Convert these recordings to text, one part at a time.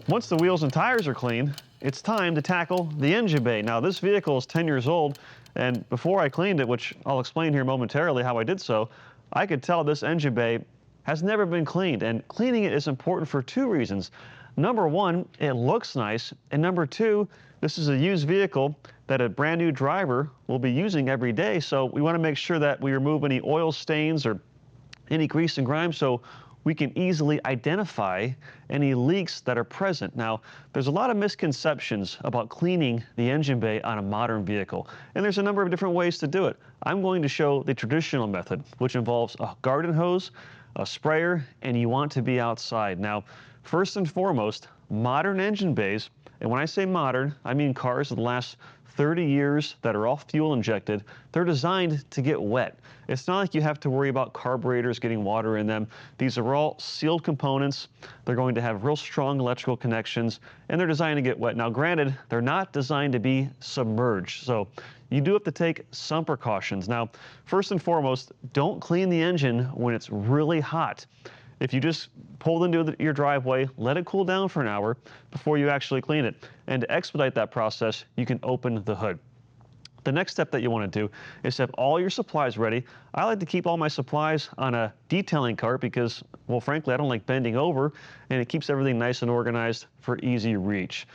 Once the wheels and tires are clean, it's time to tackle the engine bay. Now, this vehicle is 10 years old, and before I cleaned it, which I'll explain here momentarily how I did so, I could tell this engine bay has never been cleaned, and cleaning it is important for two reasons. Number one, it looks nice, and number two, this is a used vehicle that a brand new driver will be using every day, so we want to make sure that we remove any oil stains or any grease and grime so we can easily identify any leaks that are present. Now, there's a lot of misconceptions about cleaning the engine bay on a modern vehicle, and there's a number of different ways to do it. I'm going to show the traditional method, which involves a garden hose, a sprayer, and you want to be outside. Now, first and foremost, modern engine bays, and when I say modern, I mean cars of the last 30 years that are all fuel injected, they're designed to get wet. It's not like you have to worry about carburetors getting water in them. These are all sealed components. They're going to have real strong electrical connections, and they're designed to get wet. Now, granted, they're not designed to be submerged, so you do have to take some precautions. Now, first and foremost, don't clean the engine when it's really hot. If you just pull it into your driveway, let it cool down for an hour before you actually clean it. And to expedite that process, you can open the hood. The next step that you want to do is have all your supplies ready. I like to keep all my supplies on a detailing cart because, well, frankly, I don't like bending over, and it keeps everything nice and organized for easy reach.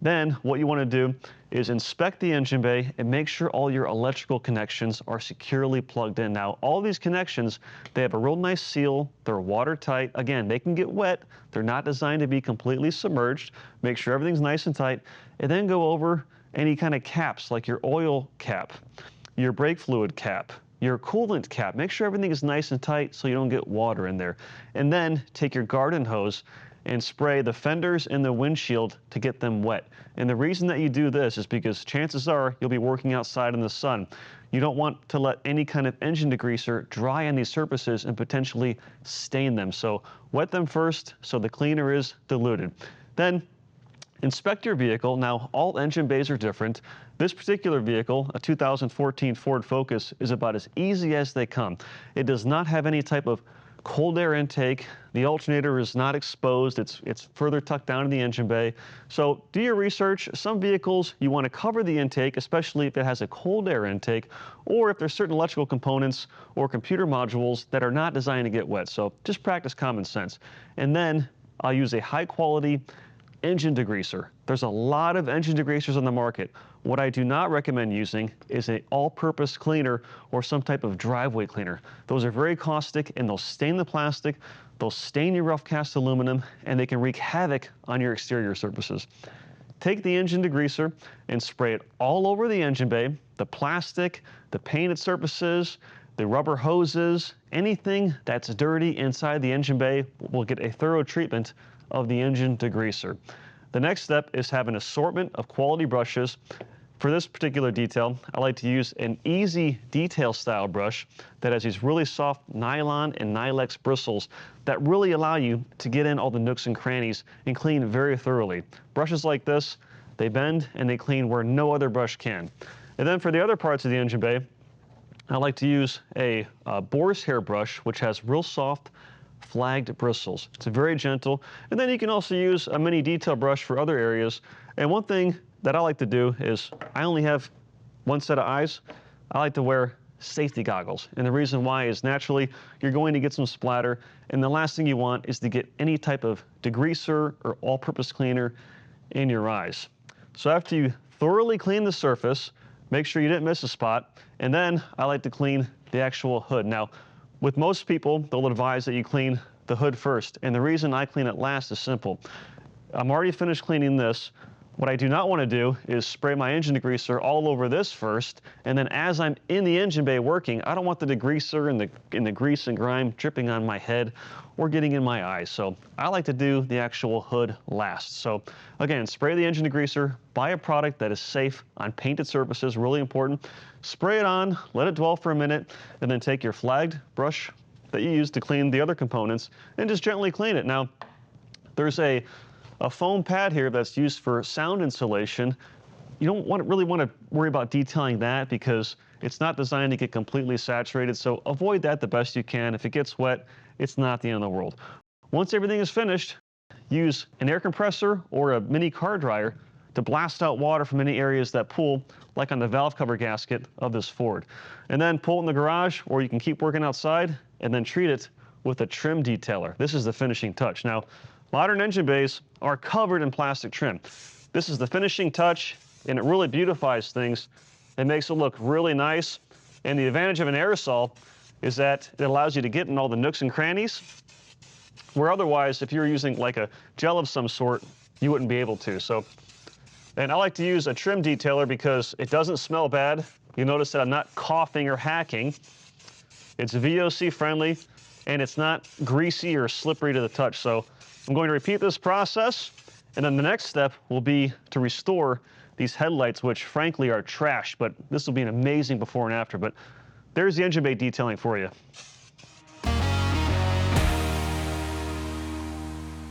Then what you want to do is inspect the engine bay and make sure all your electrical connections are securely plugged in. Now, all these connections, they have a real nice seal. They're watertight. Again, they can get wet. They're not designed to be completely submerged. Make sure everything's nice and tight, and then go over any kind of caps like your oil cap, your brake fluid cap, your coolant cap. Make sure everything is nice and tight so you don't get water in there. And then take your garden hose and spray the fenders and the windshield to get them wet. And the reason that you do this is because chances are you'll be working outside in the sun. You don't want to let any kind of engine degreaser dry on these surfaces and potentially stain them. So wet them first so the cleaner is diluted. Then inspect your vehicle. Now, all engine bays are different. This particular vehicle, a 2014 Ford Focus, is about as easy as they come. It does not have any type of cold air intake. The alternator is not exposed. It's further tucked down in the engine bay. So do your research. Some vehicles, you want to cover the intake, especially if it has a cold air intake, or if there's certain electrical components or computer modules that are not designed to get wet. So just practice common sense. And then I'll use a high quality engine degreaser. There's a lot of engine degreasers on the market. What I do not recommend using is an all-purpose cleaner or some type of driveway cleaner. Those are very caustic, and they'll stain the plastic, they'll stain your rough cast aluminum, and they can wreak havoc on your exterior surfaces. Take the engine degreaser and spray it all over the engine bay, the plastic, the painted surfaces, the rubber hoses, anything that's dirty inside the engine bay will get a thorough treatment of the engine degreaser. The next step is have an assortment of quality brushes. For this particular detail, I like to use an easy detail style brush that has these really soft nylon and Nylex bristles that really allow you to get in all the nooks and crannies and clean very thoroughly. Brushes like this, they bend and they clean where no other brush can. And then for the other parts of the engine bay, I like to use a boar's hair brush, which has real soft flagged bristles. It's very gentle. And then you can also use a mini detail brush for other areas. And one thing that I like to do is I only have one set of eyes. I like to wear safety goggles. And the reason why is naturally you're going to get some splatter. And the last thing you want is to get any type of degreaser or all-purpose cleaner in your eyes. So after you thoroughly clean the surface, make sure you didn't miss a spot. And then I like to clean the actual hood. Now, with most people, they'll advise that you clean the hood first. And the reason I clean it last is simple. I'm already finished cleaning this. What I do not want to do is spray my engine degreaser all over this first, and then as I'm in the engine bay working, I don't want the degreaser and the grease and grime dripping on my head or getting in my eyes. So I like to do the actual hood last. So again, spray the engine degreaser, buy a product that is safe on painted surfaces, really important. Spray it on, let it dwell for a minute, and then take your flagged brush that you use to clean the other components and just gently clean it. Now, there's a foam pad here that's used for sound insulation. You don't really want to worry about detailing that because it's not designed to get completely saturated, so avoid that the best you can. If it gets wet, it's not the end of the world. Once everything is finished, use an air compressor or a mini car dryer to blast out water from any areas that pool, like on the valve cover gasket of this Ford. And then pull it in the garage, or you can keep working outside and then treat it with a trim detailer. This is the finishing touch. Now, modern engine bays are covered in plastic trim. This is the finishing touch, and it really beautifies things. It makes it look really nice. And the advantage of an aerosol is that it allows you to get in all the nooks and crannies, where otherwise, if you're using like a gel of some sort, you wouldn't be able to. So, and I like to use a trim detailer because it doesn't smell bad. You notice that I'm not coughing or hacking. It's VOC friendly, and it's not greasy or slippery to the touch. So I'm going to repeat this process, and then the next step will be to restore these headlights, which frankly are trash, but this will be an amazing before and after. But there's the engine bay detailing for you.